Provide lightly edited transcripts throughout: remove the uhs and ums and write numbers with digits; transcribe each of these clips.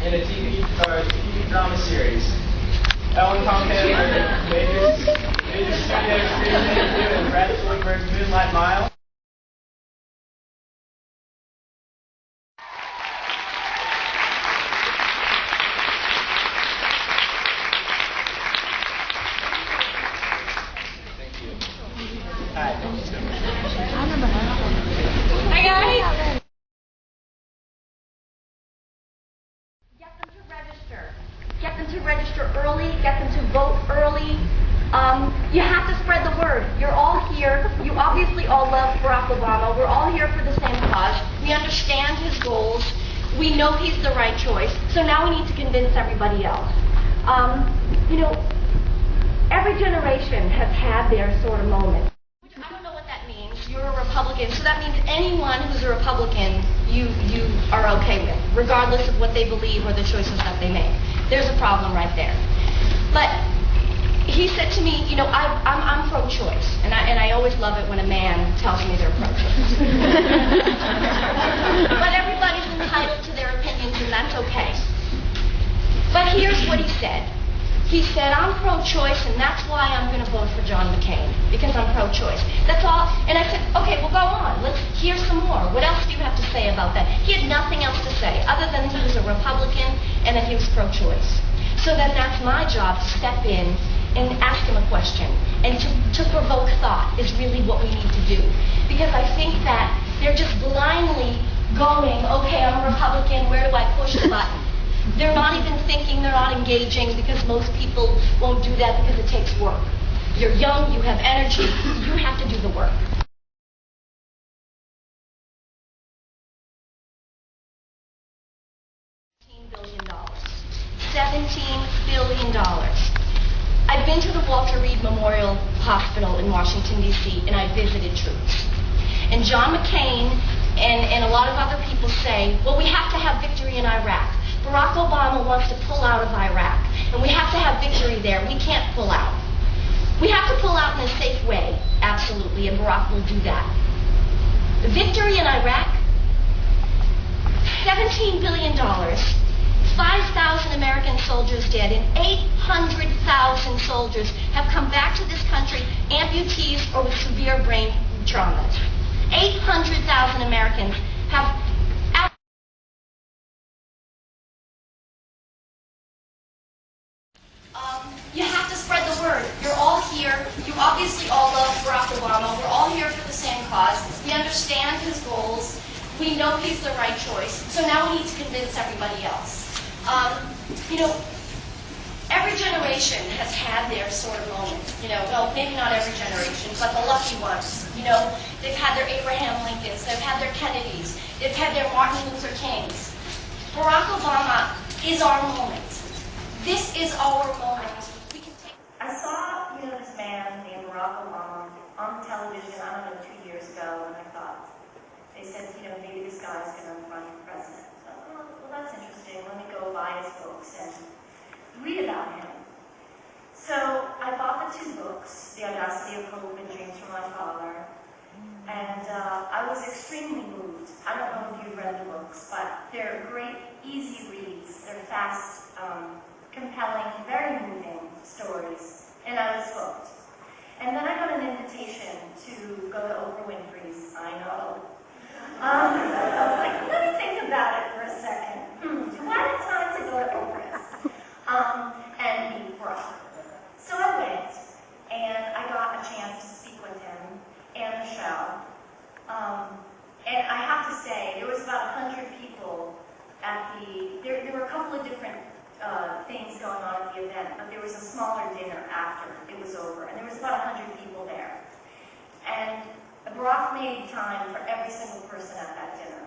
in a TV drama series. Ellen Pompeo, major studio screenplay in Brett Spielberg's Moonlight Mile. Hi, thank you so much. Hi guys! Get them to register. Get them to register early, get them to vote early. You have to spread the word. You're all here. You obviously all love Barack Obama. We're all here for the same cause. We understand his goals. We know he's the right choice. So now we need to convince everybody else. Every generation has had their sort of moment. I don't know what that means. You're a Republican, so that means anyone who's a Republican, you are okay with, regardless of what they believe or the choices that they make. There's a problem right there. But he said to me, I'm pro-choice, and I always love it when a man tells me they're pro-choice. But everybody's entitled to their opinions, and that's okay. But here's what he said. He said, I'm pro-choice, and that's why I'm going to vote for John McCain, because I'm pro-choice. That's all. And I said, okay, well, go on. Let's hear some more. What else do you have to say about that? He had nothing else to say, other than he was a Republican and that he was pro-choice. So then that's my job to step in and ask him a question. And to provoke thought is really what we need to do. Because I think that they're just blindly going, okay, I'm a Republican, where do I push the button? They're not even thinking, they're not engaging, because most people won't do that because it takes work. You're young, you have energy, you have to do the work. $17 billion. $17 billion. I've been to the Walter Reed Memorial Hospital in Washington, D.C., and I visited troops. And John McCain and a lot of other people say, well, we have to have victory in Iraq. Barack Obama wants to pull out of Iraq, and we have to have victory there. We can't pull out. We have to pull out in a safe way, absolutely, and Barack will do that. The victory in Iraq, $17 billion, 5,000 American soldiers dead, and 800,000 soldiers have come back to this country amputees or with severe brain trauma. 800,000 Americans have you have to spread the word. You're all here. You obviously all love Barack Obama. We're all here for the same cause. We understand his goals. We know he's the right choice. So now we need to convince everybody else. Every generation has had their sort of moment. Well, maybe not every generation, but the lucky ones. They've had their Abraham Lincolns. They've had their Kennedys. They've had their Martin Luther Kings. Barack Obama is our moment. This is our moment. I saw, this man named Barack Obama on television, I don't know, 2 years ago, and I thought, they said, maybe this guy's going to run for president. So, well, that's interesting. Let me go buy his books and read about him. So I bought the 2 books, The Audacity of Hope and Dreams from My Father, and I was extremely moved. I don't know if you've read the books, but they're great, easy reads. They're fast, compelling, very moving stories, and I was hooked. And then I got an invitation to go to Oprah Winfrey's, I know. I was like, let me think about it for a second. Do I have time to go to Oprah's and meet Barack? So I went, and I got a chance to speak with him and Michelle. And I have to say, there was about 100 people at there were a couple of different things going on at the event, but there was a smaller dinner after it was over, and there was about 100 people there. And Barack made time for every single person at that dinner.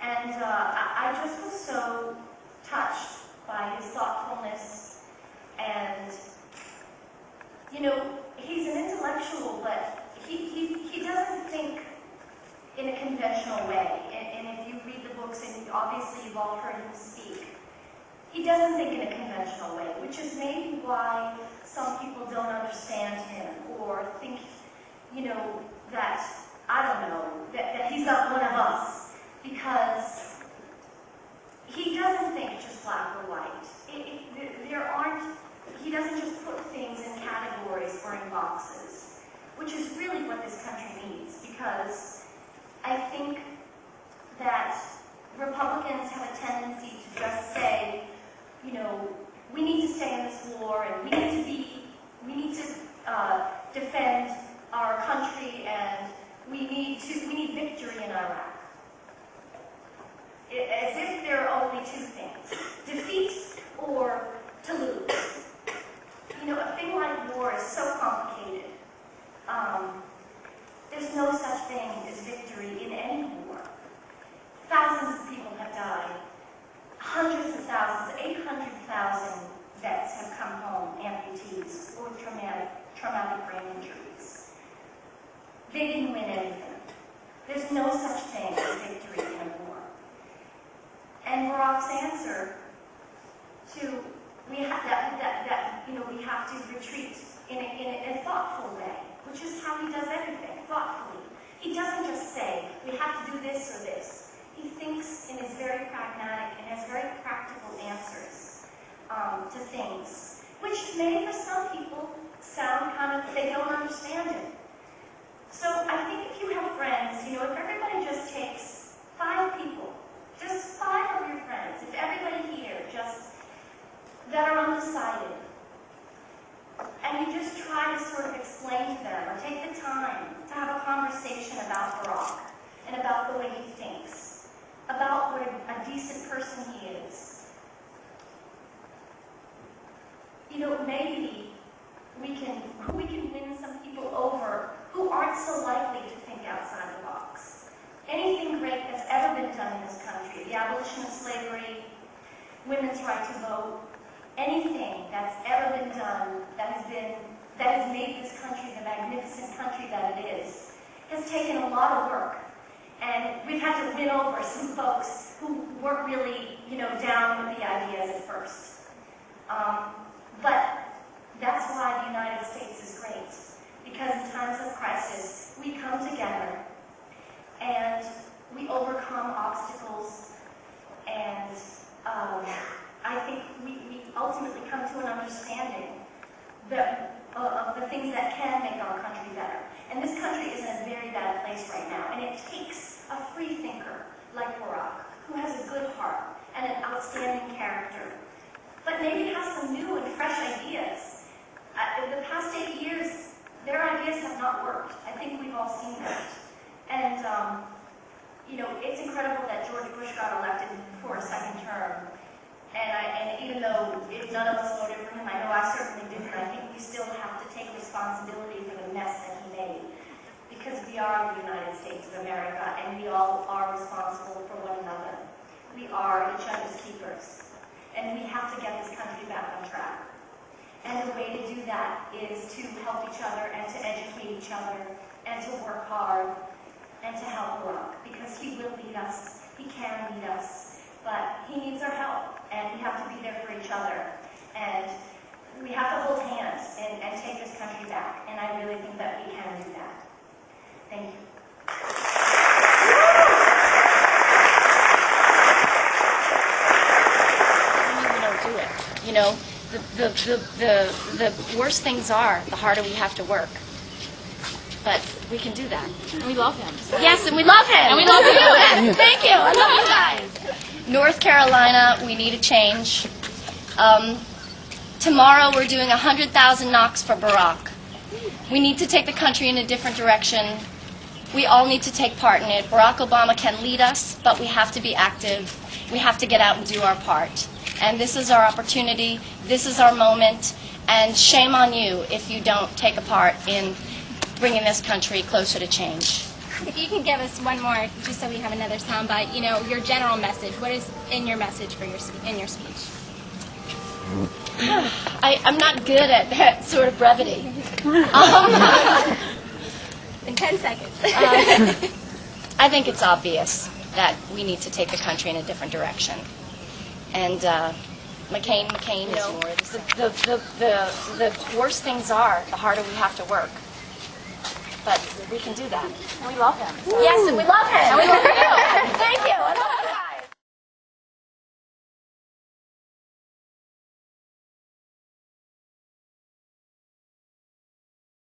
And I just was so touched by his thoughtfulness, and, he's an intellectual, but he doesn't think in a conventional way. And if you read the books, and obviously you've all heard him speak, he doesn't think in a conventional way, which is maybe why some people don't understand him or think, that, I don't know, that he's not one of us. Because he doesn't think just black or white. He doesn't just put things in categories or in boxes, which is really what this country needs, because I think that Republicans have a tendency to just say, you know, we need to stay in this war, and we need to defend our country, and we need victory in Iraq. As if there are only two things: defeat or to lose. You know, a thing like war is so complicated. There's no such thing as victory in any war. Thousands of people have died. Hundreds of thousands, 800,000 vets have come home, amputees, or with traumatic brain injuries. They didn't win anything. There's no such thing as victory in a war. And Barack's answer to we have to retreat in a thoughtful way, which is how he does everything, thoughtfully. He doesn't just say, we have to do this or this. He thinks and is very pragmatic and has very practical answers to things, which may for some people sound kind of, they don't understand it. So I think if you have friends, you know, if everybody just takes 5 people, just 5 of your friends, if everybody here just that are undecided, and you just try to sort of explain to them, or take the time to have a conversation about Barack, and about the way he thinks, about what a decent person he is. You know, maybe we can win some people over who aren't so likely to think outside the box. Anything great that's ever been done in this country, the abolition of slavery, women's right to vote, anything that's ever been done that has made this country the magnificent country that it is, has taken a lot of work. And we've had to win over some folks who weren't really, you know, down with the ideas at first. But that's why the United States is great. Because in times of crisis, we come together and we overcome obstacles, and I think we ultimately come to an understanding of the things that can make our country better. And this country is in a very bad place right now, and it takes a free thinker like Barack, who has a good heart and an outstanding character, but maybe has some new and fresh ideas. In the past 8 years, their ideas have not worked. I think we've all seen that. And, you know, it's incredible that George Bush got elected for a second term. And even though none of us voted for him, I know I certainly didn't, I think we still have to take responsibility for the mess that he made. Because we are the United States of America, and we all are responsible for one another. We are each other's keepers. And we have to get this country back on track. And the way to do that is to help each other, and to educate each other, and to work hard, and to help Barack. Because he will lead us, he can lead us, but he needs our help. And we have to be there for each other. And we have to hold hands and take this country back. And I really think that we can do that. Thank you. We don't do it. You know, the worse things are, the harder we have to work. But we can do that. And we love him. Yes, and we love him. And we love you. Thank you. I love you guys. North Carolina, we need a change. Tomorrow we're doing 100,000 knocks for Barack. We need to take the country in a different direction. We all need to take part in it. Barack Obama can lead us, but we have to be active. We have to get out and do our part. And this is our opportunity. This is our moment. And shame on you if you don't take a part in bringing this country closer to change. If you can give us one more, just so we have another soundbite, you know, your general message. What is in your message for in your speech? I'm not good at that sort of brevity. In 10 seconds. I think it's obvious that we need to take the country in a different direction. And McCain, you know, the worse things are, the harder we have to work. But we can do that. We love him. Yes, and we love him. And we love you. Thank